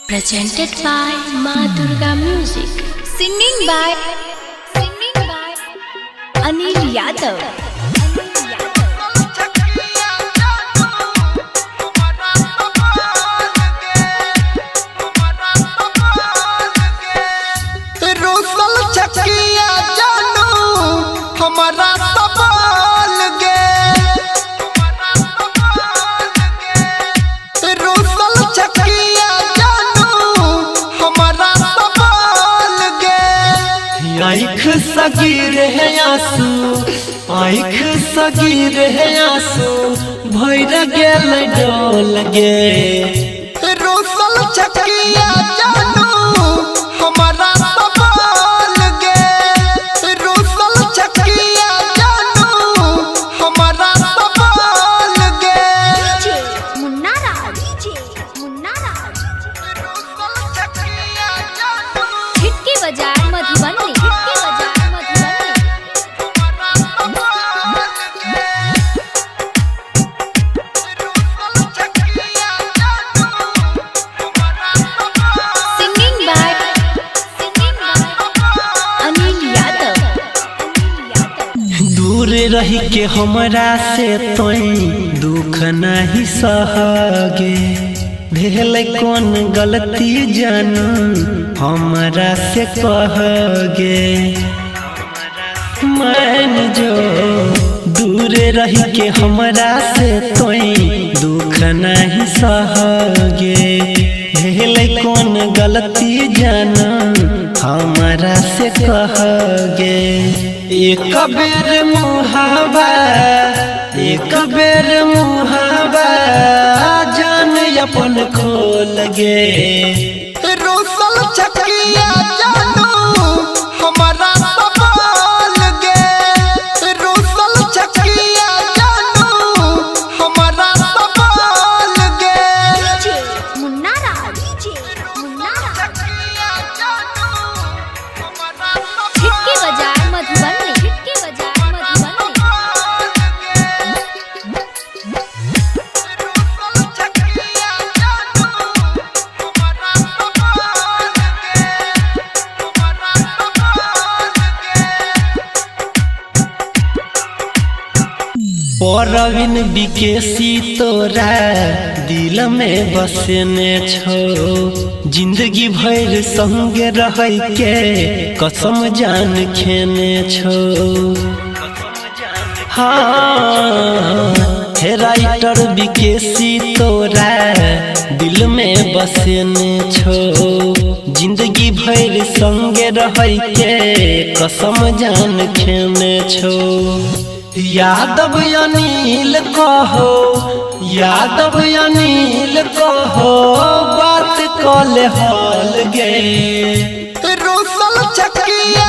Presented by Ma Durga Music. Singing by Anil Yadav. हमारा सवाल गे रोसल छकिया जानू हमारा सवाल गे आँख सगीर है आंसू आँख सगीर है आंसू भैर गेल डोल गे रोसल छकिया जानू हमारा सवाल गे रोसल छकिया जानू हमारा सवाल गे मुन्ना राज रोसल छकिया जानू हिटकी बाजार Madhubani Singing by Anil Yadav. दूर रही के हमरा से तोई दुख नहीं सहगे भेल कौन गलती जानू हमरा से कहगे मान जो दूर रही के हमरा से तोई दुख नहीं सहगे भेल कौन गलती जानू हमरा से कहगे एक बेर मुहावा जान अपन खोल गे रोसल छकिया जानू हमारा सवाल गे रोसल छकिया जानू हमारा सवाल गे मुन्ना राज हिटकी बाजार मधुबनी परवीन विकेसी तोरा दिल में बसने छो जिंदगी भर संगे रह के कसम जान खेने छो हाँ हे राइटर विकेसी तोरा दिल में बसने छो जिंदगी भर संगे रह के कसम जान खेने छो यादव अनिल कहो बात कले हल गे रोसल छकिया